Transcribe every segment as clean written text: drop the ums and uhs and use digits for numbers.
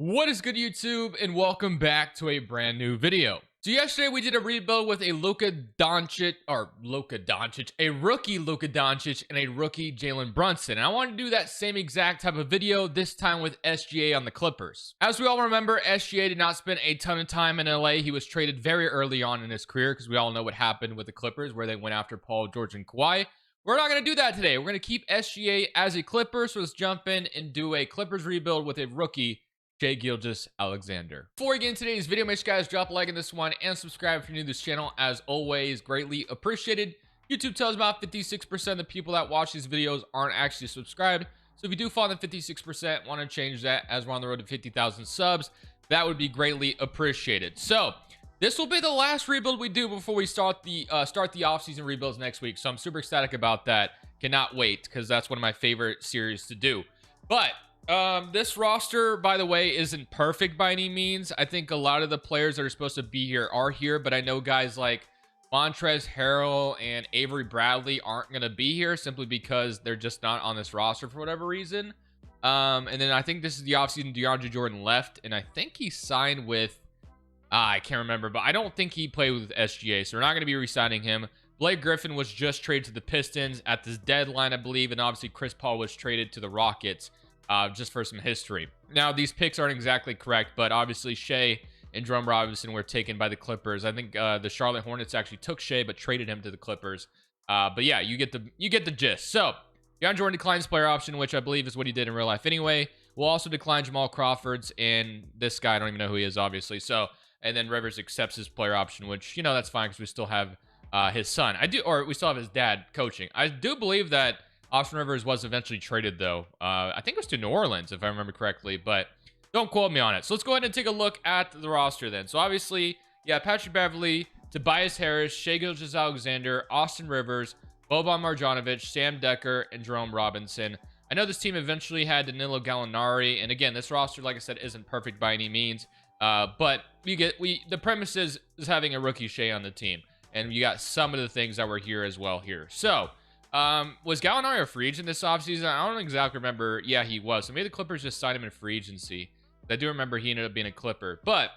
What is good, YouTube, and welcome back to a brand new video. So yesterday we did a rebuild with a a rookie Luka Doncic and a rookie Jalen Brunson. And I want to do that same exact type of video, this time with SGA on the Clippers. As we all remember, SGA did not spend a ton of time in LA. He was traded very early on in his career because we all know what happened with the Clippers, where they went after Paul George and Kawhi. We're not going to do that today. We're going to keep SGA as a Clipper. So let's jump in and do a Clippers rebuild with a rookie Shai Alexander. Before we get into today's video, make sure you guys drop a like on this one and subscribe if you're new to this channel. As always, greatly appreciated. YouTube tells about 56% of the people that watch these videos aren't actually subscribed. So if you do fall in the 56%, want to change that as we're on the road to 50,000 subs, that would be greatly appreciated. So this will be the last rebuild we do before we start the offseason rebuilds next week. So I'm super ecstatic about that. Cannot wait, because that's one of my favorite series to do. But this roster, by the way, isn't perfect by any means. I think a lot of the players that are supposed to be here are here, but I know guys like Montrezl Harrell and Avery Bradley aren't going to be here simply because they're just not on this roster for whatever reason. And then I think this is the offseason DeAndre Jordan left, and I think he signed with, I can't remember, but I don't think he played with SGA, so we're not going to be re-signing him. Blake Griffin was just traded to the Pistons at this deadline, I believe, and obviously Chris Paul was traded to the Rockets. Just for some history. Now, these picks aren't exactly correct, but obviously Shai and Jerome Robinson were taken by the Clippers. I think the Charlotte Hornets actually took Shai, but traded him to the Clippers. But yeah, you get the gist. So DeAndre Jordan declines player option, which I believe is what he did in real life anyway. We'll also decline Jamal Crawford's and this guy. I don't even know who he is, obviously. So, and then Rivers accepts his player option, which, you know, that's fine because we still have his son. We still have his dad coaching. I do believe that Austin Rivers was eventually traded, though. I think it was to New Orleans, if I remember correctly, but don't quote me on it. So let's go ahead and take a look at the roster then. So obviously, yeah, Patrick Beverley, Tobias Harris, Shai Alexander, Austin Rivers, Boban Marjanovic, Sam Dekker, and Jerome Robinson. I know this team eventually had Danilo Gallinari, and again, this roster, like I said, isn't perfect by any means, but the premise is having a rookie Shai on the team, and you got some of the things that were here as well here. So was Gallinari a free agent this offseason? I don't exactly remember. Yeah, he was. So maybe the Clippers just signed him in free agency. I do remember he ended up being a Clipper. But,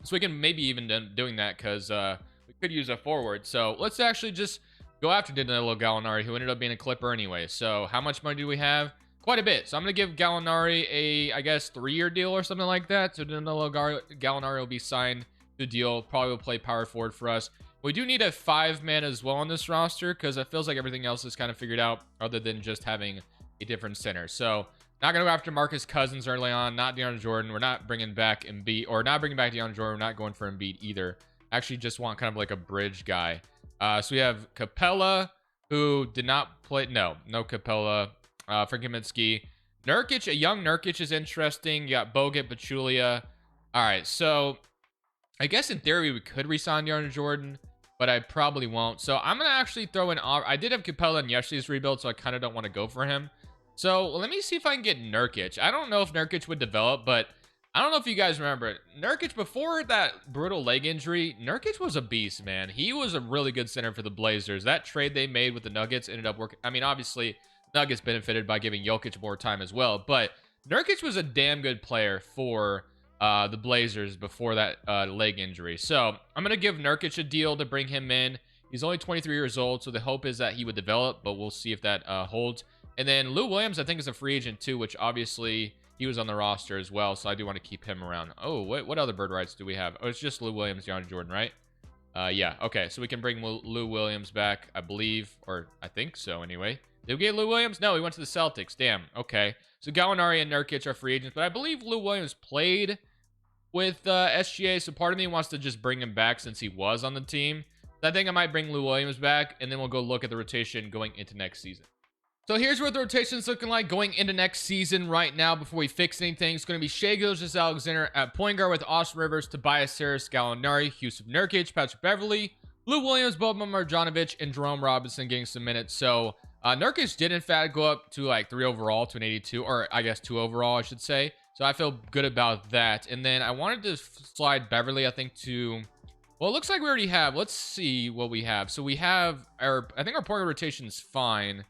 so we can maybe even doing that because we could use a forward. So let's actually just go after Danilo Gallinari, who ended up being a Clipper anyway. So how much money do we have? Quite a bit. So I'm going to give Gallinari a, I guess, 3-year deal or something like that. So Danilo Gallinari will be signed to the deal. Probably will play power forward for us. We do need a 5-man as well on this roster because it feels like everything else is kind of figured out other than just having a different center. So not going to go after Marcus Cousins early on, not DeAndre Jordan. We're not bringing back Embiid, or not bringing back DeAndre Jordan. We're not going for Embiid either. Actually just want kind of like a bridge guy. So we have Capella, who did not play. No Capella. Frank Kaminsky. Nurkic, a young Nurkic is interesting. You got Bogut, Pachulia. All right, so I guess in theory we could re-sign DeAndre Jordan, but I probably won't. So I'm going to actually throw in... I did have Capella in yesterday's rebuild, so I kind of don't want to go for him. So let me see if I can get Nurkic. I don't know if Nurkic would develop, but I don't know if you guys remember it. Nurkic, before that brutal leg injury, Nurkic was a beast, man. He was a really good center for the Blazers. That trade they made with the Nuggets ended up working. I mean, obviously, Nuggets benefited by giving Jokic more time as well, but Nurkic was a damn good player for the Blazers before that leg injury. So I'm going to give Nurkic a deal to bring him in. He's only 23 years old, so the hope is that he would develop, but we'll see if that holds. And then Lou Williams, I think, is a free agent too, which obviously he was on the roster as well, so I do want to keep him around. Oh, what other bird rights do we have? Oh, it's just Lou Williams, DeAndre Jordan, right? Yeah, okay, so we can bring Lou Williams back, I believe, or I think so anyway. Did we get Lou Williams? No, he went to the Celtics. Damn, okay. So Gallinari and Nurkic are free agents, but I believe Lou Williams played with SGA, so part of me wants to just bring him back since he was on the team. So I think I might bring Lou Williams back, and then we'll go look at the rotation going into next season. So here's what the rotation's looking like going into next season right now before we fix anything. It's going to be Shai Alexander at point guard with Austin Rivers, Tobias Harris, Gallinari, Houston Nurkic, Patrick Beverley, Lou Williams, Boban Marjanovic, and Jerome Robinson getting some minutes. So Nurkic did in fact go up to like 3 overall to an 82, or I guess 2 overall, I should say. So I feel good about that. And then I wanted to slide Beverly, I think, to... Well, it looks like we already have... Let's see what we have. So we have... I think our point guard rotation is fine.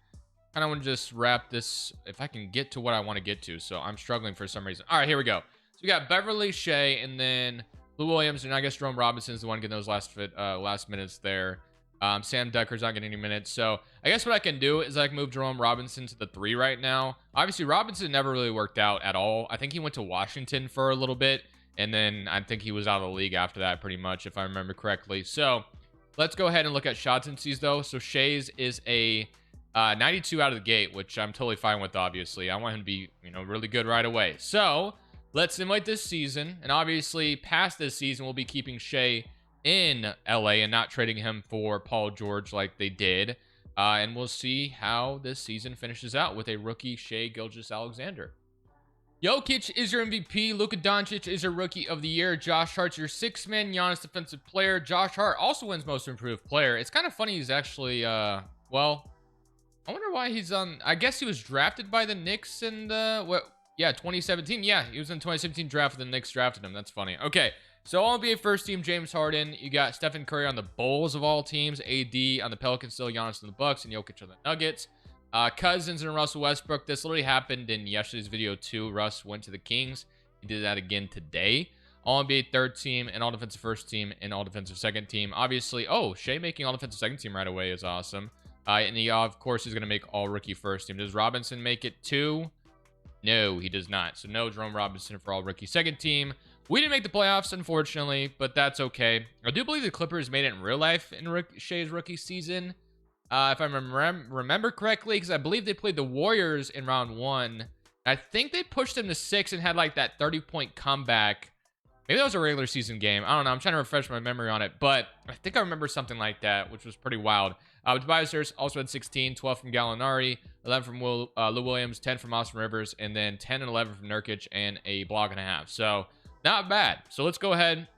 Kind of want to just wrap this... If I can get to what I want to get to. So I'm struggling for some reason. All right, here we go. So we got Beverly, Shai, and then Lou Williams, and I guess Jerome Robinson's the one getting those last minutes there. Sam Decker's not getting any minutes. So I guess what I can do is I can move Jerome Robinson to the 3 right now. Obviously, Robinson never really worked out at all. I think he went to Washington for a little bit, and then I think he was out of the league after that pretty much, if I remember correctly. So let's go ahead and look at shot tendencies, though. So Shai's is a 92 out of the gate, which I'm totally fine with, obviously. I want him to be, really good right away. So let's simulate this season, and obviously past this season, we'll be keeping Shai in LA and not trading him for Paul George like they did. And we'll see how this season finishes out with a rookie Shai Gilgeous-Alexander. Jokic is your MVP. Luka Doncic is your Rookie of the Year. Josh Hart's your 6th man Giannis Defensive Player. Josh Hart also wins Most Improved Player. It's kind of funny he's actually, well, I wonder why he's on. I guess he was drafted by the Knicks in the, 2017. Yeah, he was in the 2017 draft. The Knicks drafted him. That's funny. Okay. So All-NBA first team, James Harden. You got Stephen Curry on the Bulls of all teams, AD on the Pelicans, still Giannis on the Bucks, and Jokic on the Nuggets. Cousins and Russell Westbrook. This literally happened in yesterday's video too. Russ went to the Kings. He did that again today. All-NBA third team and all-defensive first team and all-defensive second team. Obviously, Shai making all-defensive second team right away is awesome. And he, of course, is going to make all-rookie first team. Does Robinson make it too? No, he does not. So no Jerome Robinson for all-rookie second team. We didn't make the playoffs, unfortunately, but that's okay. I do believe the Clippers made it in real life in Shai's rookie season, if I remember correctly, because I believe they played the Warriors in round 1. I think they pushed them to 6 and had like that 30-point comeback. Maybe that was a regular season game. I don't know. I'm trying to refresh my memory on it, but I think I remember something like that, which was pretty wild. Tobias Harris also had 16, 12 from Gallinari, 11 from Lou Williams, 10 from Austin Rivers, and then 10 and 11 from Nurkic, and a block and a half. So not bad. So let's go ahead,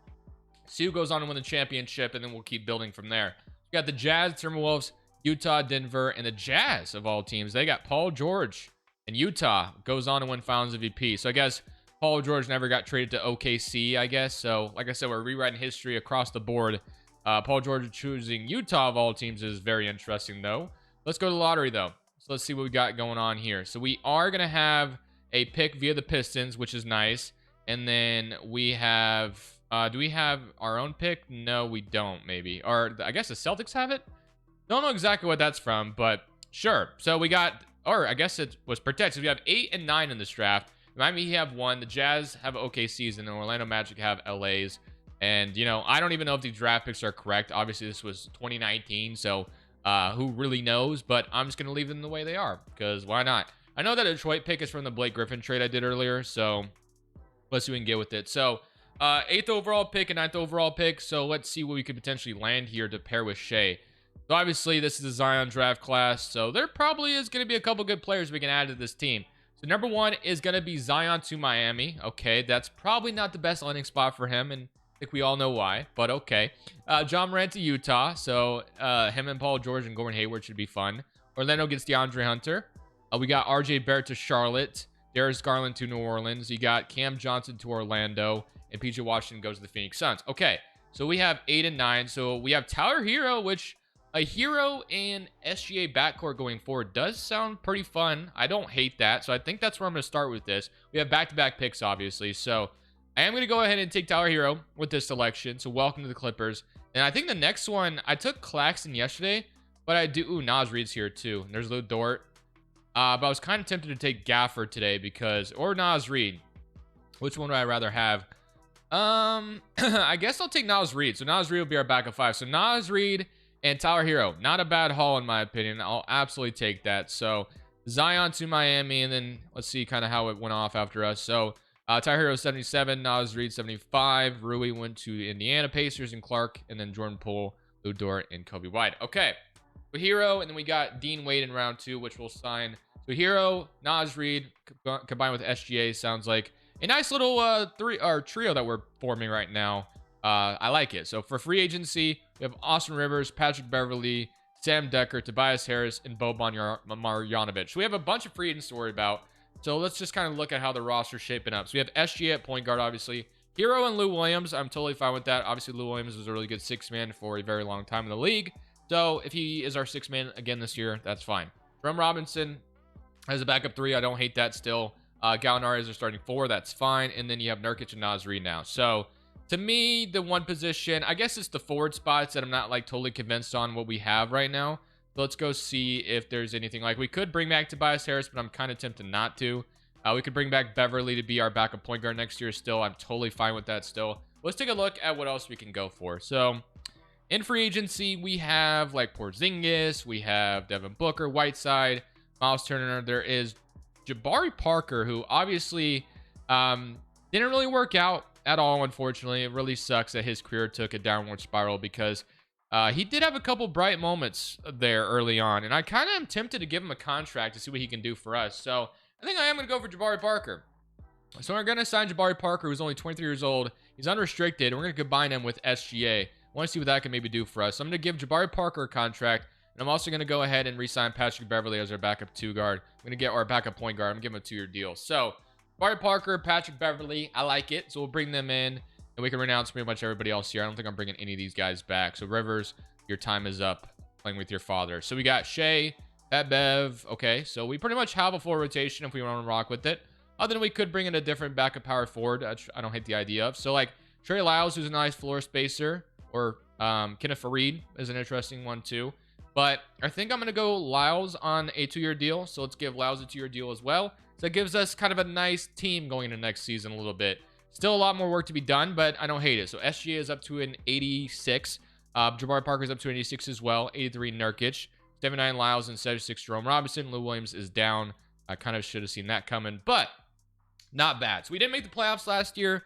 see who goes on to win the championship, and then we'll keep building from there. We got the Jazz, Timberwolves, Utah, Denver, and the Jazz of all teams. They got Paul George, and Utah goes on to win Finals MVP. So I guess Paul George never got traded to OKC, I guess. So like I said, we're rewriting history across the board. Paul George choosing Utah of all teams is very interesting, though. Let's go to the lottery, though. So let's see what we got going on here. So we are going to have a pick via the Pistons, which is nice. And then we have, do we have our own pick? No, we don't, maybe. Or I guess the Celtics have it? Don't know exactly what that's from, but sure. So we got, or I guess it was protected. We have 8 and 9 in this draft. Miami have 1. The Jazz have OKCs, and the Orlando Magic have LAs. And, I don't even know if these draft picks are correct. Obviously, this was 2019, so who really knows? But I'm just going to leave them the way they are, because why not? I know that Detroit pick is from the Blake Griffin trade I did earlier, so let's see what we can get with it. So 8th overall pick and 9th overall pick. So let's see what we could potentially land here to pair with Shai. So obviously, this is a Zion draft class, so there probably is going to be a couple good players we can add to this team. So number 1 is going to be Zion to Miami. Okay, that's probably not the best landing spot for him, and I think we all know why, but okay. John Morant to Utah, so him and Paul George and Gordon Hayward should be fun. Orlando gets DeAndre Hunter. We got RJ Barrett to Charlotte. Darius Garland to New Orleans. You got Cam Johnson to Orlando, and PJ Washington goes to the Phoenix Suns. Okay, so we have 8 and 9. So we have Tyler Hero, which a Hero and SGA backcourt going forward does sound pretty fun. I don't hate that, so I think that's where I'm going to start with this. We have back-to-back picks, obviously, so I am going to go ahead and take Tyler Hero with this selection. So welcome to the Clippers. And I think the next one, I took Claxton yesterday, but I do, Nas Reed's here too. And there's Lou Dort. But I was kind of tempted to take Gafford today because, or Nas Reed. Which one would I rather have? I guess I'll take Nas Reed. So Nas Reed will be our backup 5. So Nas Reed and Tyler Hero. Not a bad haul in my opinion. I'll absolutely take that. So Zion to Miami, and then let's see kind of how it went off after us. So Tyler Hero 77, Nas Reed 75. Rui went to Indiana Pacers and Clark, and then Jordan Poole, Lou Dort, and Kobe White. Okay, so Hero, and then we got Dean Wade in round 2, which we'll sign. So Hero, Nas Reed combined with SGA sounds like a nice little trio that we're forming right now. I like it. So for free agency, we have Austin Rivers, Patrick Beverly, Sam Decker, Tobias Harris, and Boban Marjanovic. So we have a bunch of free agents to worry about. So let's just kind of look at how the roster's shaping up. So we have SGA at point guard, obviously. Hero and Lou Williams. I'm totally fine with that. Obviously, Lou Williams was a really good 6-man for a very long time in the league. So if he is our 6-man again this year, that's fine. Jerome Robinson as a backup 3. I don't hate that still. Gallinari is their starting 4. That's fine. And then you have Nurkic and Naz Reid now. So to me, the one position, I guess it's the forward spots that I'm not like totally convinced on what we have right now. So let's go see if there's anything. Like, we could bring back Tobias Harris, but I'm kind of tempted not to. We could bring back Beverly to be our backup point guard next year still. I'm totally fine with that still. Let's take a look at what else we can go for. So in free agency, we have like Porzingis, we have Devin Booker, Whiteside, Miles Turner. There is Jabari Parker, who obviously didn't really work out at all, unfortunately. It really sucks that his career took a downward spiral because he did have a couple bright moments there early on, and I kind of am tempted to give him a contract to see what he can do for us. So I think I am going to go for Jabari Parker. So we're going to sign Jabari Parker, who's only 23 years old. He's unrestricted, and we're going to combine him with SGA. I want to see what that can maybe do for us. So I'm going to give Jabari Parker a contract, and I'm also going to go ahead and re-sign Patrick Beverly as our backup 2 guard. I'm going to get our backup point guard. I'm going to give him a 2-year deal. So Jabari Parker, Patrick Beverly, I like it. So we'll bring them in, and we can renounce pretty much everybody else here. I don't think I'm bringing any of these guys back. So Rivers, your time is up playing with your father. So we got Shai, Pat Bev. Okay, so we pretty much have a full rotation if we want to rock with it. Other than we could bring in a different backup power forward. I don't hate the idea of. So like Trey Lyles, who's a nice floor spacer, or Kenneth Faried is an interesting one too. But I think I'm going to go Lyles on a 2-year deal. So let's give Lyles a 2-year deal as well. So it gives us kind of a nice team going into next season a little bit. Still a lot more work to be done, but I don't hate it. So SGA is up to an 86. Jabari Parker is up to an 86 as well. 83 Nurkic. 79 Lyles and 76 Jerome Robinson. Lou Williams is down. I kind of should have seen that coming, but not bad. So we didn't make the playoffs last year.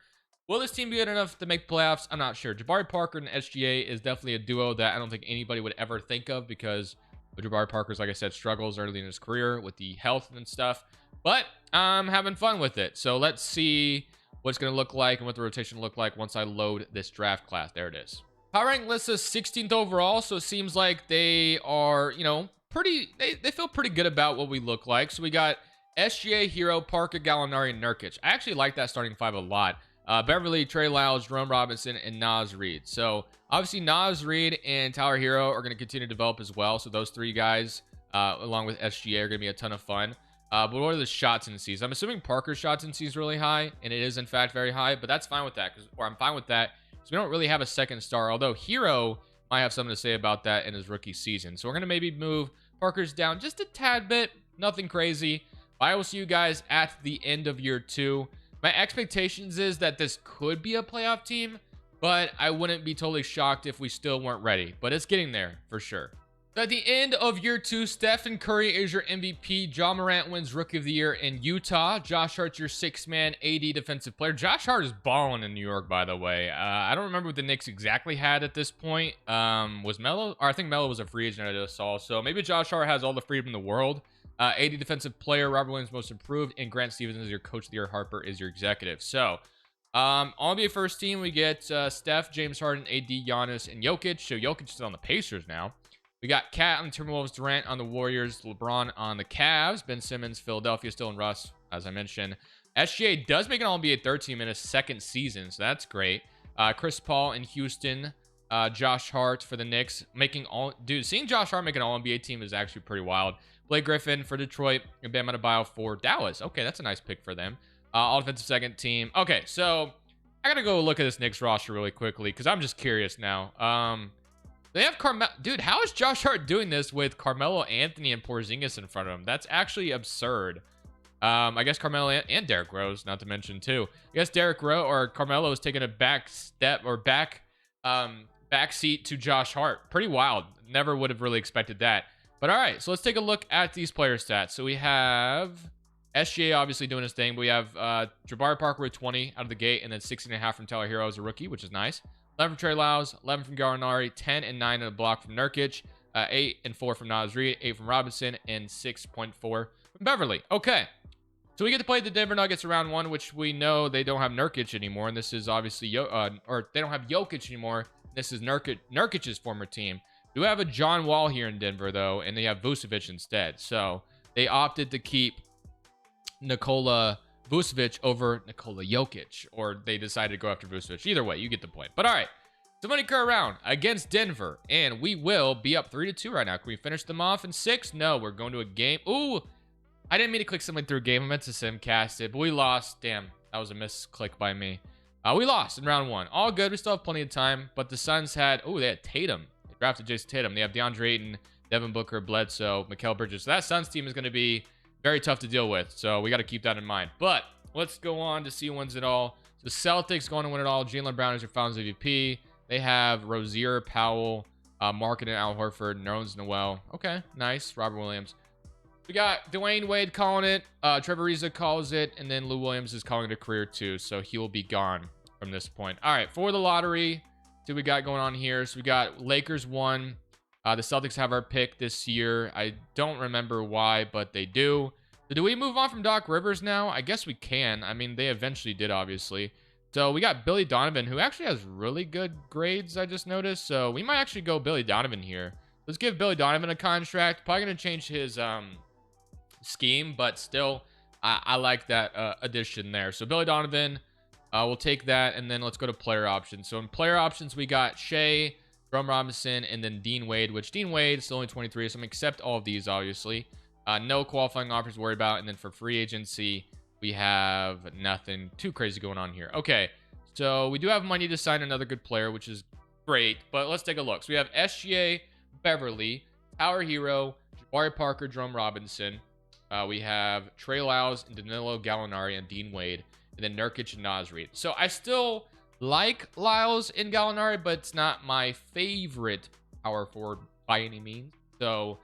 Will this team be good enough to make playoffs? I'm not sure. Jabari Parker and SGA is definitely a duo that I don't think anybody would ever think of because Jabari Parker's, like I said, struggles early in his career with the health and stuff. But I'm having fun with it. So let's see what it's going to look like and what the rotation will look like once I load this draft class. There it is. Power rank lists us 16th overall, so it seems like they are, you know, they feel pretty good about what we look like. So we got SGA, Hero, Parker, Gallinari, and Nurkic. I actually like that starting 5 a lot. Beverly, Trey Lyles, Jerome Robinson, and Naz Reid. So obviously Naz Reid and Tyler Hero are going to continue to develop as well. So those 3 guys, along with SGA, are going to be a ton of fun. But what are the shots in Cs? I'm assuming Parker's shots in Cs really high, and it is in fact very high. But that's fine with that, or I'm fine with that. So we don't really have a second star, although Hero might have something to say about that in his rookie season. So we're going to maybe move Parker's down just a tad bit. Nothing crazy. I will see you guys at the end of year 2. My expectations is that this could be a playoff team, but I wouldn't be totally shocked if we still weren't ready. But it's getting there for sure. So at the end of year 2, Stephen Curry is your MVP. Ja Morant wins Rookie of the Year in Utah. Josh Hart's your 6-man AD defensive player. Josh Hart is balling in New York, by the way. I don't remember what the Knicks exactly had at this point. Was Melo? Or I think Melo was a free agent I just saw. So maybe Josh Hart has all the freedom in the world. AD defensive player, Robert Williams most improved, and Grant Stevens is your coach of the year. Harper is your executive. So on the first team, we get Steph, James Harden, AD, Giannis, and Jokic. So Jokic is on the Pacers now. We got Kat on the Timberwolves, Durant on the Warriors, LeBron on the Cavs, Ben Simmons, Philadelphia still in Russ, as I mentioned. SGA does make an All-NBA third team in his second season, so that's great. Chris Paul in Houston, Josh Hart for the Knicks, seeing Josh Hart make an All-NBA team is actually pretty wild. Blake Griffin for Detroit, and Bam Adebayo for Dallas. Okay, that's a nice pick for them. All defensive second team. Okay, so I gotta go look at this Knicks roster really quickly because I'm just curious now. They have Carmelo. Dude, how is Josh Hart doing this with Carmelo Anthony and Porzingis in front of him? That's actually absurd. I guess Carmelo and Derrick Rose, not to mention too. I guess Derrick Rose or Carmelo is taking a back step or back seat to Josh Hart. Pretty wild. Never would have really expected that. But all right, so let's take a look at these player stats. So we have SGA obviously doing his thing. But we have Jabari Parker with 20 out of the gate, and then 16.5 from Tyler Hero as a rookie, which is nice. 11 from Trey Lyles, 11 from Gallinari, 10 and 9 in a block from Nurkic, 8 and 4 from Naz Reid, 8 from Robinson, and 6.4 from Beverly. Okay, so we get to play the Denver Nuggets round 1, which we know they don't have Nurkic anymore, and this is obviously or they don't have Jokic anymore. This is Nurkic's former team. Do have a John Wall here in Denver though, and they have Vucevic instead. So they opted to keep Nikola Vucevic over Nikola Jokic, or they decided to go after Vucevic. Either way, you get the point. But all right, so money car round against Denver, and we will be up 3-2 right now. Can we finish them off in 6? No, we're going to a game. Ooh, I didn't mean to click something through game. I meant to simcast it, but we lost. Damn, that was a misclick by me. We lost in round 1. All good. We still have plenty of time, but the Suns had... Oh, they had Tatum. They drafted Jason Tatum. They have DeAndre Ayton, Devin Booker, Bledsoe, Mikal Bridges. So that Suns team is going to be very tough to deal with. So we got to keep that in mind. But let's go on to see who wins it all. So the Celtics going to win it all. Jaylen Brown is your Finals MVP. They have Rozier, Powell, Markkanen, Al Horford, Nerlens Noel. Okay, nice. Robert Williams. We got Dwayne Wade calling it. Trevor Ariza calls it. And then Lou Williams is calling it a career too. So he will be gone from this point. All right, for the lottery, see what we got going on here. So we got Lakers 1. The Celtics have our pick this year. I don't remember why, but they do. So do we move on from Doc Rivers now? I guess we can. I mean, they eventually did, obviously. So we got Billy Donovan, who actually has really good grades, I just noticed. So we might actually go Billy Donovan here. Let's give Billy Donovan a contract. Probably going to change his scheme, but still, I like that addition there. So Billy Donovan, we'll take that, and then let's go to player options. So in player options, we got Shai, Jerome Robinson, and then Dean Wade, which Dean Wade is still only 23, so I'm going to accept all of these, obviously. No qualifying offers to worry about, and then for free agency, we have nothing too crazy going on here. Okay, so we do have money to sign another good player, which is great, but let's take a look. So we have SGA, Beverly, Tower Hero, Jabari Parker, Jerome Robinson. We have Trey Lyles and Danilo Gallinari and Dean Wade, and then Nurkic and Naz Reid. So I still like Lyles and Gallinari, but it's not my favorite power forward by any means. So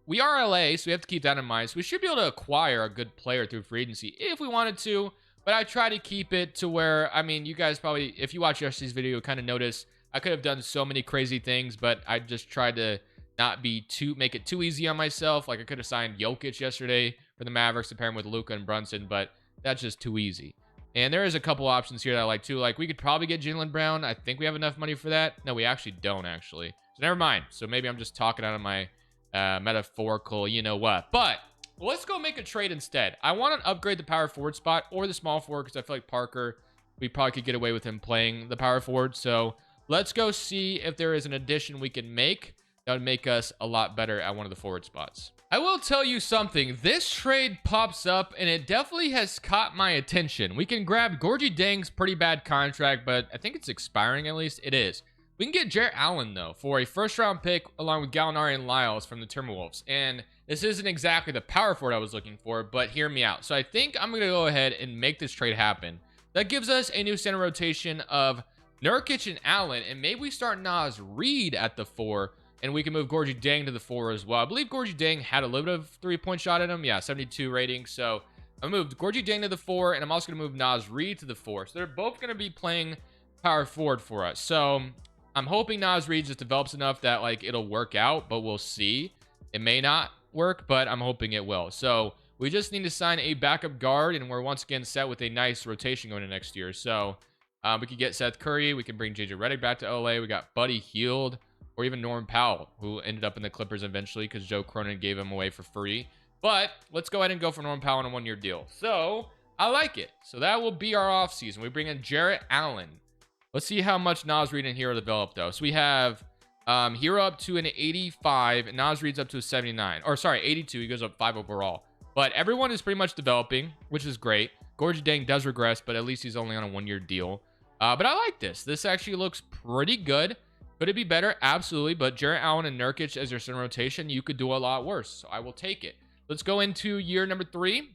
we are LA, so we have to keep that in mind. So we should be able to acquire a good player through free agency if we wanted to, but I try to keep it to where, I mean, you guys probably, if you watch yesterday's video, kind of notice I could have done so many crazy things, but I just tried to not make it too easy on myself. Like I could have signed Jokic yesterday for the Mavericks to pair him with Luka and Brunson, but that's just too easy. And there is a couple options here that I like too. Like we could probably get Jaylen Brown. I think we have enough money for that. No, we actually don't actually. So never mind. So maybe I'm just talking out of my metaphorical, you know what. But let's go make a trade instead. I want to upgrade the power forward spot or the small forward because I feel like Parker, we probably could get away with him playing the power forward. So let's go see if there is an addition we can make that would make us a lot better at one of the forward spots. I will tell you something. This trade pops up, and it definitely has caught my attention. We can grab Gorgie Dang's pretty bad contract, but I think it's expiring at least. It is. We can get Jarrett Allen, though, for a first-round pick along with Gallinari and Lyles from the Timberwolves. And this isn't exactly the power forward I was looking for, but hear me out. So I think I'm going to go ahead and make this trade happen. That gives us a new center rotation of Nurkic and Allen, and maybe we start Naz Reid at the 4, and we can move Gorgie Dang to the 4 as well. I believe Gorgie Dang had a little bit of three-point shot at him. Yeah, 72 rating. So I moved Gorgie Dang to the 4, and I'm also going to move Naz Reid to the 4. So they're both going to be playing power forward for us. So I'm hoping Naz Reid just develops enough that like it'll work out, but we'll see. It may not work, but I'm hoping it will. So we just need to sign a backup guard, and we're once again set with a nice rotation going into next year. So we could get Seth Curry. We can bring JJ Redick back to LA. We got Buddy Hield, or even Norman Powell, who ended up in the Clippers eventually because Joe Cronin gave him away for free. But let's go ahead and go for Norman Powell on a one-year deal. So I like it. So that will be our offseason. We bring in Jarrett Allen. Let's see how much Naz Reid and Hero develop, though. So we have Hero up to an 85, and Naz Reid's up to a 79. Or sorry, 82. He goes up 5 overall. But everyone is pretty much developing, which is great. Gorgie Dang does regress, but at least he's only on a one-year deal. But I like this. This actually looks pretty good. Could it be better? Absolutely. But Jarrett Allen and Nurkic as your center rotation, you could do a lot worse. So I will take it. Let's go into year number 3.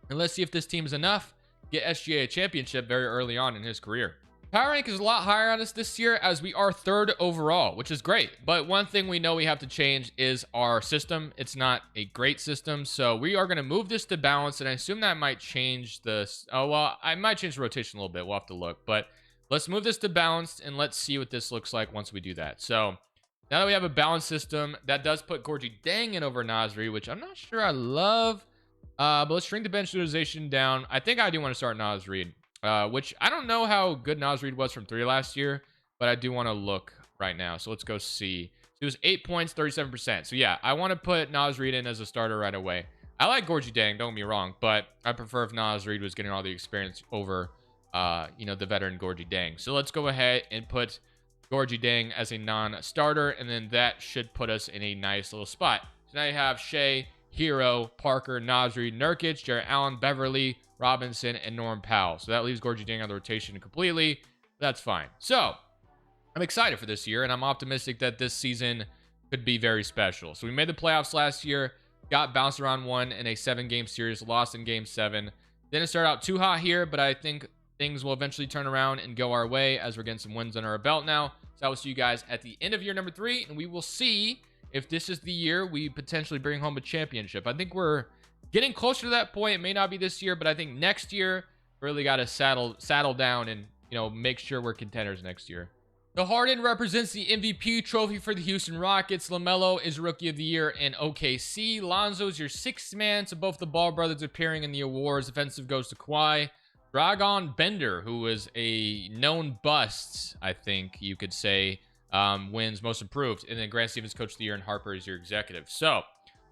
And let's see if this team is enough to get SGA a championship very early on in his career. Power rank is a lot higher on us this year as we are 3rd overall, which is great. But one thing we know we have to change is our system. It's not a great system. So we are going to move this to balance. And I assume that might change the... Oh, well, I might change the rotation a little bit. We'll have to look. But let's move this to balanced, and let's see what this looks like once we do that. So now that we have a balanced system, that does put Gorgie Dang in over Naz Reid, which I'm not sure I love. But let's shrink the bench utilization down. I think I do want to start Naz Reid, which I don't know how good Naz Reid was from 3 last year, but I do want to look right now. So let's go see. It was 8 points, 37%. So yeah, I want to put Naz Reid in as a starter right away. I like Gorgie Dang, don't get me wrong, but I prefer if Naz Reid was getting all the experience over the veteran Gorgie Dang. So let's go ahead and put Gorgie Dang as a non-starter, and then that should put us in a nice little spot. So now you have Shai, Hero, Parker, Nasri, Nurkic, Jarrett Allen, Beverly, Robinson, and Norm Powell. So that leaves Gorgie Dang on the rotation completely. That's fine. So I'm excited for this year, and I'm optimistic that this season could be very special. So we made the playoffs last year, got bounced around one in a 7-game series, lost in game 7. Didn't start out too hot here, but I think things will eventually turn around and go our way as we're getting some wins under our belt now. So I will see you guys at the end of year number 3, and we will see if this is the year we potentially bring home a championship. I think we're getting closer to that point. It may not be this year, but I think next year really got to saddle down and, make sure we're contenders next year. The Harden represents the MVP trophy for the Houston Rockets. LaMelo is Rookie of the Year in OKC. Lonzo's your 6th man, so both the Ball brothers appearing in the awards. Defensive goes to Kawhi. Dragon Bender, who is a known bust, I think you could say, wins Most Improved. And then Grant Stevens Coach of the Year, and Harper is your executive. So,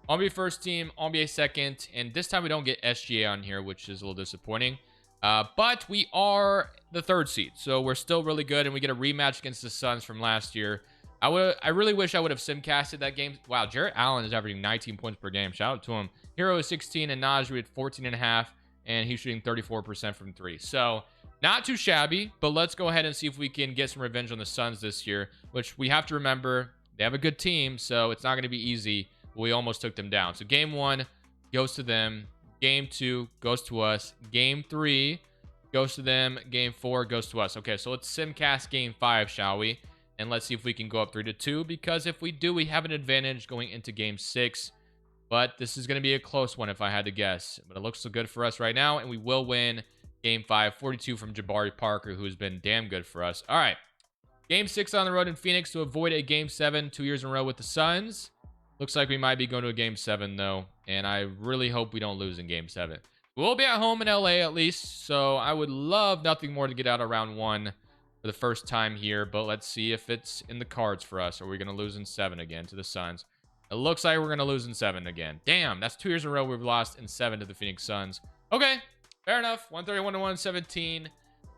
NBA first team, NBA second, and this time we don't get SGA on here, which is a little disappointing. But we are the 3rd seed, so we're still really good, and we get a rematch against the Suns from last year. I really wish I would have simcasted that game. Wow, Jarrett Allen is averaging 19 points per game. Shout out to him. Hero is 16, and Najee at 14.5, and he's shooting 34% from 3. So, not too shabby, but let's go ahead and see if we can get some revenge on the Suns this year, which we have to remember, they have a good team, so it's not going to be easy. We almost took them down. So, game 1 goes to them. Game 2 goes to us. Game 3 goes to them. Game 4 goes to us. Okay, so let's simcast game 5, shall we? And let's see if we can go up 3-2, because if we do, we have an advantage going into game 6. But this is going to be a close one if I had to guess. But it looks so good for us right now, and we will win game 5. 42 from Jabari Parker, who has been damn good for us. All right. Game 6 on the road in Phoenix to avoid a game 7 2 years in a row with the Suns. Looks like we might be going to a game 7, though. And I really hope we don't lose in game 7. We'll be at home in LA at least. So I would love nothing more to get out of round 1 for the first time here. But let's see if it's in the cards for us. Are we going to lose in 7 again to the Suns? It looks like we're going to lose in 7 again. Damn, that's 2 years in a row we've lost in 7 to the Phoenix Suns. Okay, fair enough. 131 to 117.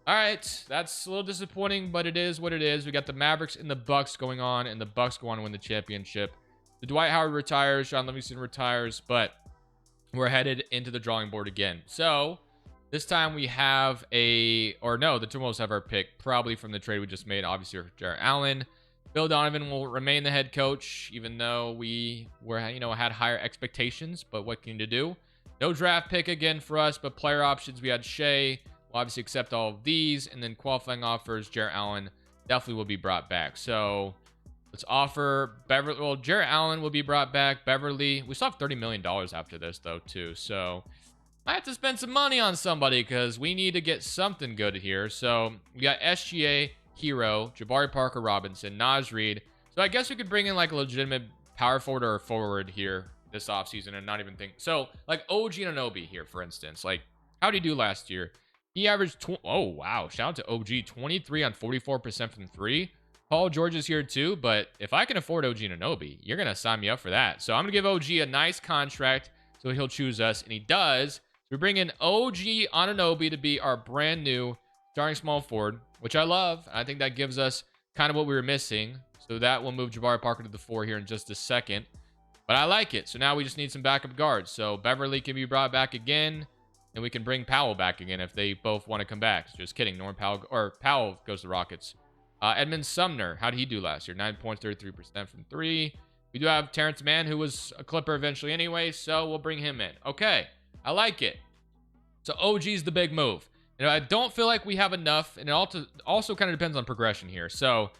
All right, that's a little disappointing, but it is what it is. We got the Mavericks and the Bucks going on, and the Bucks go on to win the championship. The Dwight Howard retires, Sean Livingston retires, but we're headed into the drawing board again. So this time we have the Timberwolves have our pick, probably from the trade we just made, obviously for Jarrett Allen. Bill Donovan will remain the head coach, even though we had higher expectations, but what can you do? No draft pick again for us, but player options, we had Shai. We'll obviously accept all of these, and then qualifying offers, Jarrett Allen definitely will be brought back. So let's offer Beverly. Well, Jarrett Allen will be brought back. Beverly, we still have $30 million after this, though, too. So I have to spend some money on somebody because we need to get something good here. So we got SGA, Hero, Jabari Parker, Robinson, Naz Reid. So I guess we could bring in like a legitimate power forward or a forward here this offseason and not even think. So like OG Anunoby here, for instance. Like, how did he do last year? He averaged, oh, wow. Shout out to OG, 23 on 44% from 3. Paul George is here too, but if I can afford OG Anunoby, you're going to sign me up for that. So I'm going to give OG a nice contract so he'll choose us, and he does. So we bring in OG Anunoby to be our brand new starting small forward, which I love. I think that gives us kind of what we were missing. So that will move Jabari Parker to the 4 here in just a second. But I like it. So now we just need some backup guards. So Beverly can be brought back again, and we can bring Powell back again if they both want to come back. Just kidding. Powell goes to the Rockets. Edmund Sumner, how did he do last year? 9 points, 33% from 3. We do have Terrence Mann, who was a Clipper eventually anyway, so we'll bring him in. Okay, I like it. So OG's the big move. I don't feel like we have enough, and it also kind of depends on progression here. So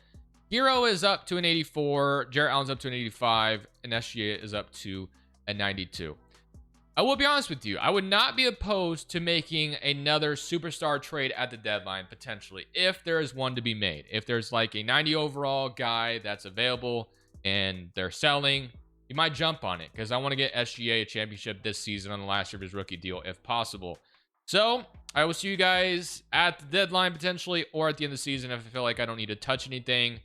Hero is up to an 84, Jarrett Allen's up to an 85, and SGA is up to a 92. I will be honest with you. I would not be opposed to making another superstar trade at the deadline, potentially, if there is one to be made. If there's like a 90 overall guy that's available and they're selling, you might jump on it because I want to get SGA a championship this season on the last year of his rookie deal, if possible. So I will see you guys at the deadline potentially, or at the end of the season if I feel like I don't need to touch anything.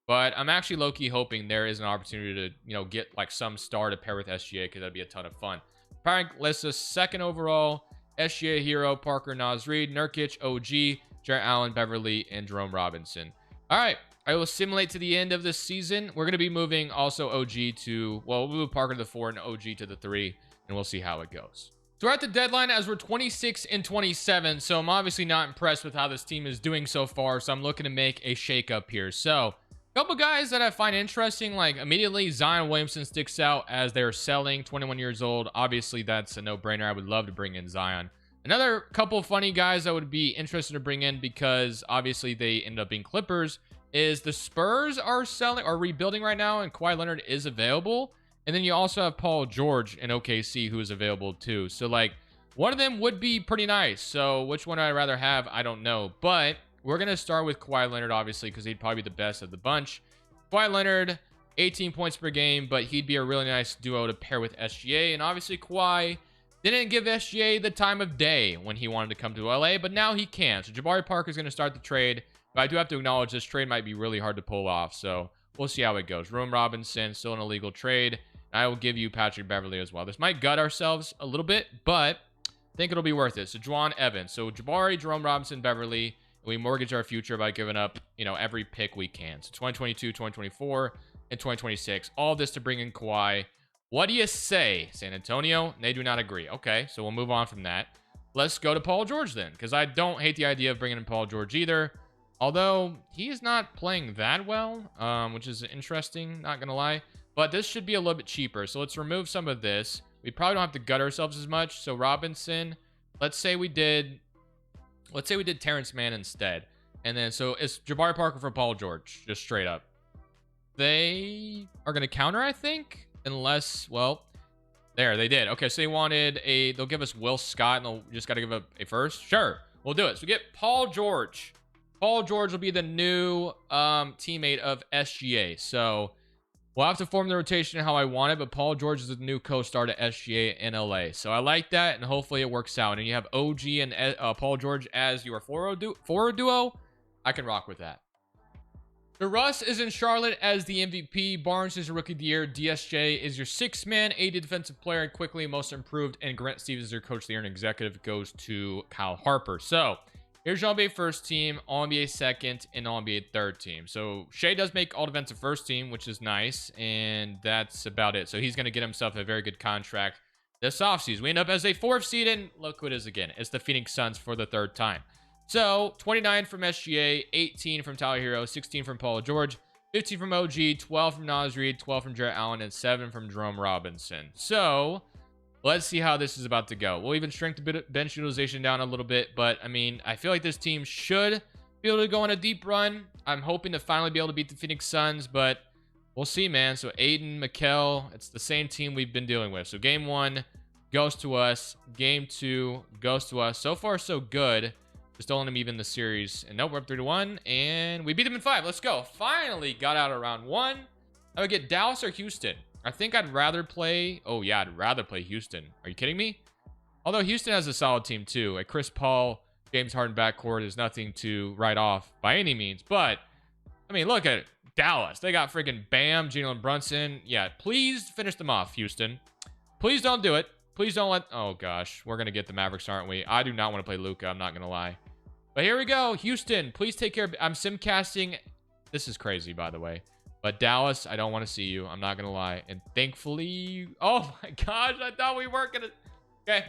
But I'm actually low-key hoping there is an opportunity to, get like some star to pair with SGA because that'd be a ton of fun. Prank lists us 2nd overall. SGA, Hero, Parker, Naz Reid, Nurkic, OG, Jarrett Allen, Beverly, and Jerome Robinson. All right, I will simulate to the end of this season. We're going to be moving also OG to, well, we'll move Parker to the 4 and OG to the 3, and we'll see how it goes. So we're at the deadline as we're 26 and 27. So I'm obviously not impressed with how this team is doing so far. So I'm looking to make a shakeup here. So a couple guys that I find interesting, like immediately Zion Williamson sticks out as they're selling, 21 years old. Obviously that's a no-brainer. I would love to bring in Zion. Another couple funny guys I would be interested to bring in because obviously they end up being Clippers is the Spurs are selling or rebuilding right now, and Kawhi Leonard is available. And then you also have Paul George in OKC who is available too. So like one of them would be pretty nice. So which one I'd rather have, I don't know. But we're going to start with Kawhi Leonard, obviously, because he'd probably be the best of the bunch. Kawhi Leonard, 18 points per game, but he'd be a really nice duo to pair with SGA. And obviously Kawhi didn't give SGA the time of day when he wanted to come to LA, but now he can. So Jabari Parker is going to start the trade, but I do have to acknowledge this trade might be really hard to pull off. So we'll see how it goes. Jerome Robinson, still an illegal trade. And I will give you Patrick Beverley as well. This might gut ourselves a little bit, but I think it'll be worth it. So Juwan Evans. So Jabari, Jerome Robinson, Beverley, and we mortgage our future by giving up, every pick we can. So 2022, 2024, and 2026. All this to bring in Kawhi. What do you say, San Antonio? They do not agree. Okay, so we'll move on from that. Let's go to Paul George then, because I don't hate the idea of bringing in Paul George either. Although he is not playing that well, which is interesting, not going to lie. But this should be a little bit cheaper. So let's remove some of this. We probably don't have to gut ourselves as much. So Robinson, let's say we did Terrence Mann instead. And then so it's Jabari Parker for Paul George, just straight up. They are going to counter, I think. Unless, well, there, they did. Okay, so they'll give us Will Scott, and they'll just got to give up a first. Sure, we'll do it. So we get Paul George. Paul George will be the new teammate of SGA. So we'll have to form the rotation how I want it, but Paul George is the new co-star to SGA in LA. So I like that, and hopefully it works out. And you have OG and Paul George as your forward duo. I can rock with that. The Russ is in Charlotte as the MVP. Barnes is your rookie of the year. DSJ is your sixth man, AD defensive player, and quickly most improved. And Grant Stevens is your coach of the year and executive goes to Kyle Harper. So here's your NBA first team, All NBA second, and All NBA third team. So Shai does make all defensive first team, which is nice. And that's about it. So he's going to get himself a very good contract this offseason. We end up as a 4th seed, and look who it is again. It's the Phoenix Suns for the 3rd time. So 29 from SGA, 18 from Tyler Hero, 16 from Paul George, 15 from OG, 12 from Naz Reid, 12 from Jarrett Allen, and 7 from Jerome Robinson. So let's see how this is about to go. We'll even shrink the bench utilization down a little bit, but I mean, I feel like this team should be able to go on a deep run. I'm hoping to finally be able to beat the Phoenix Suns, but we'll see, man. So Aiden, Mikal, it's the same team we've been dealing with. So game 1 goes to us. Game 2 goes to us. So far, so good. Just don't let them even the series. And nope, we're up 3-1. And we beat them in 5. Let's go. Finally got out of round 1. I would get Dallas or Houston. I think I'd rather play... Oh, yeah, I'd rather play Houston. Are you kidding me? Although Houston has a solid team, too. Like Chris Paul, James Harden backcourt is nothing to write off by any means. But, I mean, look at it. Dallas. They got freaking Bam, Jalen Brunson. Yeah, please finish them off, Houston. Please don't do it. Please don't let... Oh, gosh. We're going to get the Mavericks, aren't we? I do not want to play Luka. I'm not going to lie. But here we go. Houston, please take care of... I'm simcasting. This is crazy, by the way. But Dallas, I don't want to see you. I'm not going to lie. And thankfully... Oh, my gosh. I thought we weren't going to... Okay.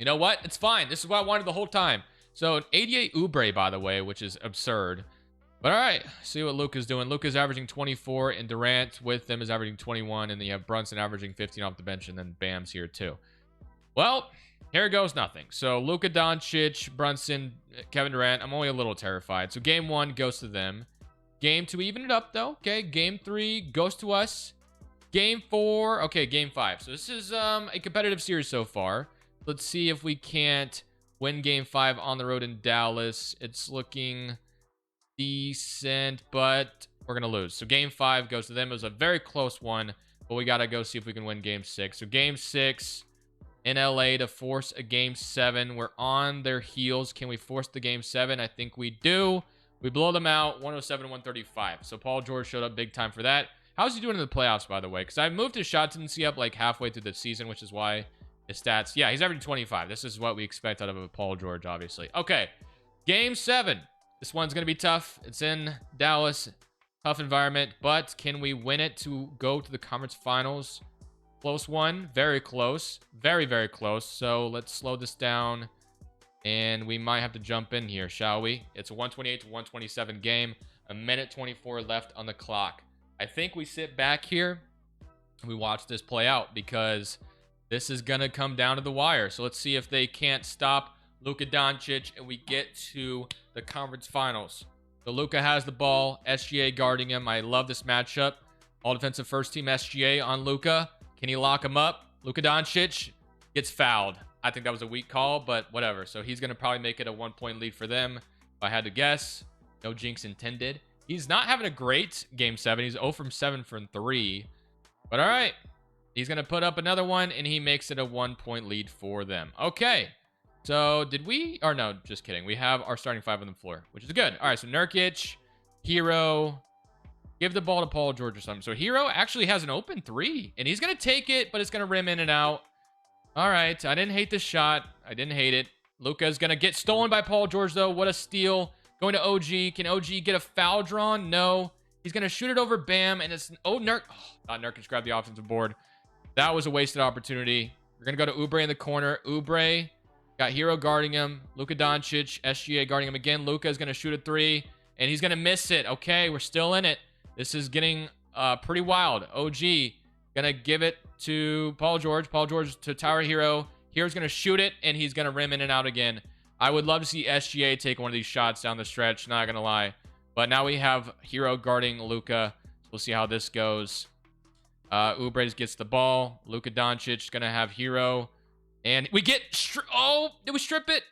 You know what? It's fine. This is what I wanted the whole time. So, an 88 Oubre, by the way, which is absurd. But all right. See what Luka's doing. Luka's averaging 24, and Durant with them is averaging 21. And then you have Brunson averaging 15 off the bench, and then Bam's here too. Well... Here goes nothing. So Luka Doncic, Brunson, Kevin Durant. I'm only a little terrified. So game 1 goes to them. Game 2, even it up though. Okay, game 3 goes to us. Game 4. Okay, game 5. So this is a competitive series so far. Let's see if we can't win game 5 on the road in Dallas. It's looking decent, but we're gonna lose. So game 5 goes to them. It was a very close one, but we gotta go see if we can win game 6. So game 6. In LA to force a game 7. We're on their heels. Can we force the game 7? I think we do. We blow them out 107-135. So Paul George showed up big time for that. How's he doing in the playoffs, by the way? Because I moved his shot tendency up like halfway through the season, which is why his stats... Yeah, he's averaging 25. This is what we expect out of a Paul George, obviously. Okay, game 7. This one's going to be tough. It's in Dallas. Tough environment, but can we win it to go to the conference finals? Close one. Very close. Very, very close. So let's slow this down. And we might have to jump in here, shall we? It's a 128 to 127 game. A minute 24 left on the clock. I think we sit back here and we watch this play out because this is going to come down to the wire. So let's see if they can't stop Luka Doncic and we get to the conference finals. So Luka has the ball. SGA guarding him. I love this matchup. All defensive first team SGA on Luka. Can he lock him up? Luka Doncic gets fouled. I think that was a weak call, but whatever. So he's going to probably make it a 1-point lead for them. If I had to guess, no jinx intended. He's not having a great game 7. He's 0 from 7 from 3. But all right. He's going to put up another one, and he makes it a 1-point lead for them. Okay. So did we? Or no, just kidding. We have our starting 5 on the floor, which is good. All right. So Nurkic, Hero. Give the ball to Paul George or something. So Hero actually has an open 3, and he's going to take it, but it's going to rim in and out. All right. I didn't hate this shot. I didn't hate it. Luka's going to get stolen by Paul George, though. What a steal. Going to OG. Can OG get a foul drawn? No. He's going to shoot it over Bam, and it's... Oh, thought Nurkic grabbed the offensive board. That was a wasted opportunity. We're going to go to Oubre in the corner. Oubre got Hero guarding him. Luka Doncic, SGA guarding him again. Luka is going to shoot a 3, and he's going to miss it. Okay, we're still in it. This is getting pretty wild. OG going to give it to Paul George. Paul George to Tower Hero. Hero's going to shoot it, and he's going to rim in and out again. I would love to see SGA take one of these shots down the stretch. Not going to lie. But now we have Hero guarding Luka. We'll see how this goes. Oubre gets the ball. Luka Doncic is going to have Hero. And we get... Oh, did we strip it?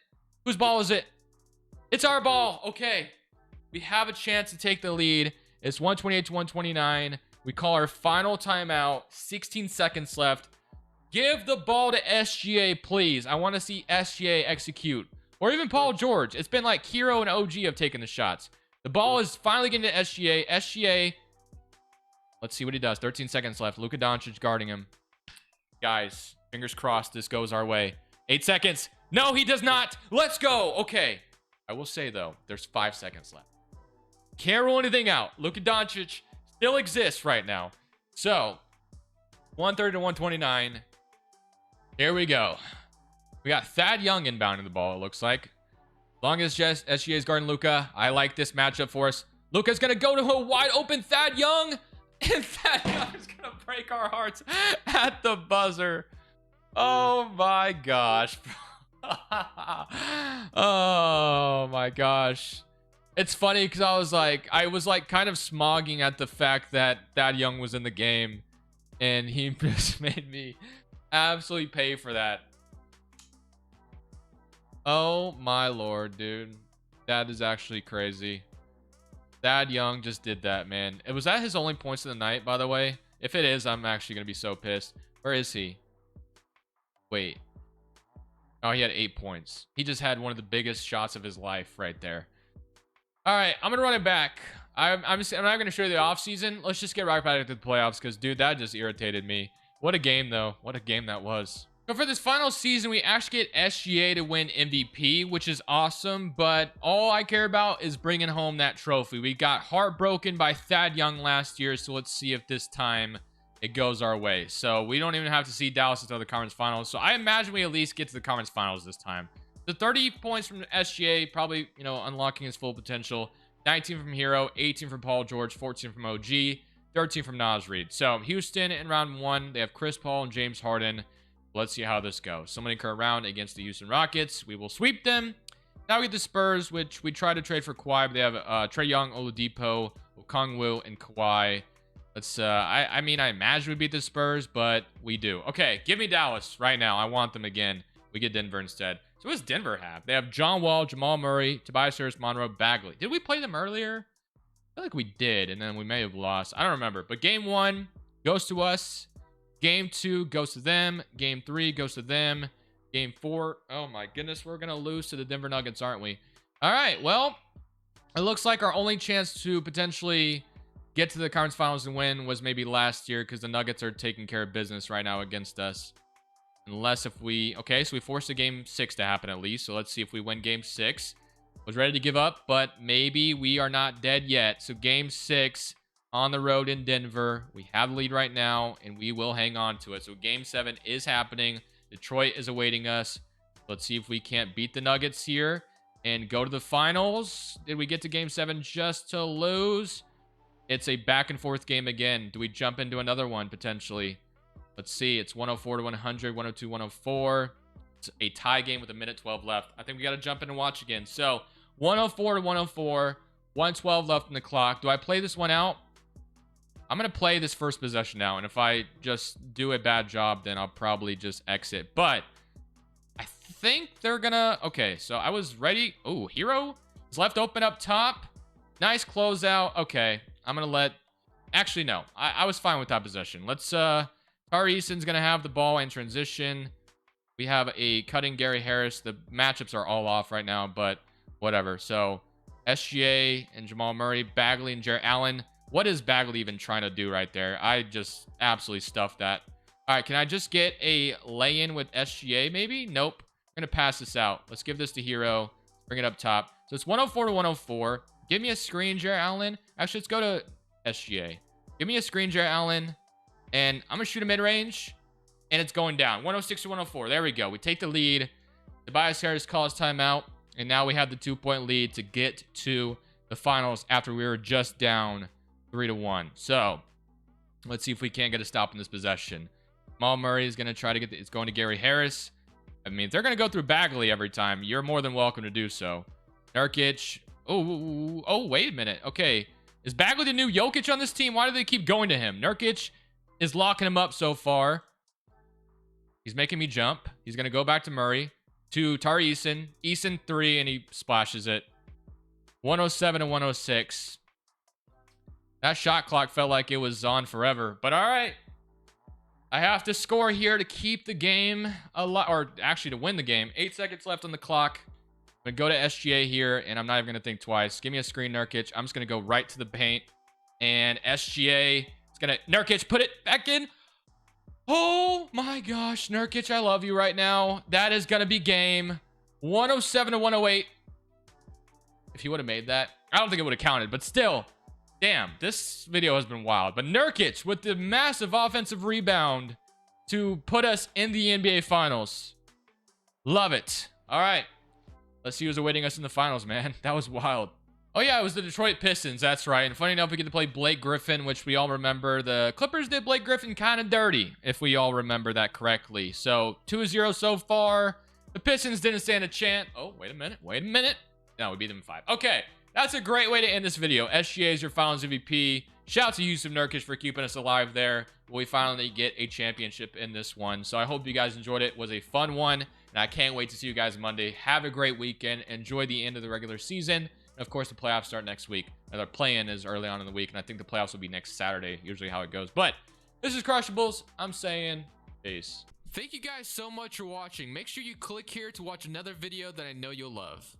Whose ball is it? It's our ball. Okay. We have a chance to take the lead. It's 128 to 129. We call our final timeout. 16 seconds left. Give the ball to SGA, please. I want to see SGA execute. Or even Paul George. It's been like Hero and OG have taken the shots. The ball is finally getting to SGA. SGA. Let's see what he does. 13 seconds left. Luka Doncic guarding him. Guys, fingers crossed this goes our way. 8 seconds. No, he does not. Let's go. Okay. I will say, though, there's 5 seconds left. Can't rule anything out. Luka Doncic still exists right now. So, 130 to 129. Here we go. We got Thad Young inbounding the ball, it looks like. As long as SGA is guarding Luka, I like this matchup for us. Luka's going to go to a wide open Thad Young. And Thad Young is going to break our hearts at the buzzer. Oh, my gosh. Oh, my gosh. It's funny because I was like kind of smogging at the fact that Thad Young was in the game. And he just made me absolutely pay for that. Oh, my Lord, dude. That is actually crazy. Thad Young just did that, man. Was that his only points of the night, by the way? If it is, I'm actually going to be so pissed. Where is he? Wait. Oh, he had 8 points. He just had one of the biggest shots of his life right there. All right, I'm going to run it back. I'm not going to show you the offseason. Let's just get right back to the playoffs because, dude, that just irritated me. What a game, though. What a game that was. So for this final season, we actually get SGA to win MVP, which is awesome. But all I care about is bringing home that trophy. We got heartbroken by Thad Young last year, so let's see if this time it goes our way. So we don't even have to see Dallas until the conference finals. So I imagine we at least get to the conference finals this time. The 30 points from SGA, probably, you know, unlocking his full potential. 19 from Hero, 18 from Paul George, 14 from OG, 13 from Naz Reid. So Houston in round 1, they have Chris Paul and James Harden. Let's see how this goes. Somebody current round against the Houston Rockets. We will sweep them. Now we get the Spurs, which we tried to trade for Kawhi, but they have Trae Young, Oladipo, Okongwu, and Kawhi. Let's. I mean, I imagine we beat the Spurs, but we do. Okay, give me Dallas right now. I want them again. We get Denver instead. So what does Denver have? They have John Wall, Jamal Murray, Tobias Harris, Monroe, Bagley. Did we play them earlier? I feel like we did, and then we may have lost. I don't remember. But game 1 goes to us. Game 2 goes to them. Game 3 goes to them. Game 4. Oh, my goodness. We're going to lose to the Denver Nuggets, aren't we? All right. Well, it looks like our only chance to potentially get to the conference finals and win was maybe last year because the Nuggets are taking care of business right now against us. Unless if we... Okay, so we forced a game 6 to happen at least. So let's see if we win game 6. Was ready to give up, but maybe we are not dead yet. So game 6 on the road in Denver. We have the lead right now, and we will hang on to it. So game 7 is happening. Detroit is awaiting us. Let's see if we can't beat the Nuggets here and go to the finals. Did we get to game 7 just to lose? It's a back and forth game again. Do we jump into another one potentially? Let's see. It's 104 to 100, 102, 104. It's a tie game with 1:12 left. I think we got to jump in and watch again. So 104 to 104, 112 left in the clock. Do I play this one out? I'm going to play this first possession now. And if I just do a bad job, then I'll probably just exit. But I think they're going to... Okay, so I was ready. Oh, Hero is left open up top. Nice closeout. Okay, I'm going to let... Actually, no. I was fine with that possession. Let's... Eason's going to have the ball in transition. We have a cutting Gary Harris. The matchups are all off right now, but whatever. So SGA and Jamal Murray, Bagley and Jarrett Allen. What is Bagley even trying to do right there? I just absolutely stuffed that. All right, can I just get a lay-in with SGA maybe? Nope. I'm going to pass this out. Let's give this to Hero. Bring it up top. So it's 104 to 104. Give me a screen, Jarrett Allen. Actually, let's go to SGA. Give me a screen, Jarrett Allen. And I'm going to shoot a mid-range. And it's going down. 106 to 104. There we go. We take the lead. Tobias Harris calls timeout. And now we have the 2-point lead to get to the finals after we were just down 3-1. So let's see if we can't get a stop in this possession. Jamal Murray is going to try to get it's going to Gary Harris. I mean, if they're going to go through Bagley every time, you're more than welcome to do so. Nurkic. Oh, wait a minute. Okay. Is Bagley the new Jokic on this team? Why do they keep going to him? Nurkic is locking him up so far. He's making me jump. He's going to go back to Murray. To Eason. Eason 3, and he splashes it. 107 to 106. That shot clock felt like it was on forever. But all right. I have to score here to keep the game alive. Or actually to win the game. 8 seconds left on the clock. I'm going to go to SGA here, and I'm not even going to think twice. Give me a screen, Nurkic. I'm just going to go right to the paint. And SGA is going to... Nurkic, put it back in. Oh my gosh, Nurkic, I love you right now. That is going to be game 107 to 108. If he would have made that, I don't think it would have counted, but still, damn, this video has been wild. But Nurkic with the massive offensive rebound to put us in the NBA Finals. Love it. All right, let's see who's awaiting us in the finals, man. That was wild. Oh, yeah, it was the Detroit Pistons. That's right. And funny enough, we get to play Blake Griffin, which we all remember. The Clippers did Blake Griffin kind of dirty, if we all remember that correctly. So 2-0 so far. The Pistons didn't stand a chance. Oh, wait a minute. Wait a minute. No, we beat them in 5. Okay, that's a great way to end this video. SGA is your finals MVP. Shout out to Yusuf Nurkic for keeping us alive there. We finally get a championship in this one. So I hope you guys enjoyed it. It was a fun one, and I can't wait to see you guys Monday. Have a great weekend. Enjoy the end of the regular season. And of course, the playoffs start next week. And the play-in is early on in the week, and I think the playoffs will be next Saturday, usually how it goes. But this is Crushables. I'm saying peace. Thank you guys so much for watching. Make sure you click here to watch another video that I know you'll love.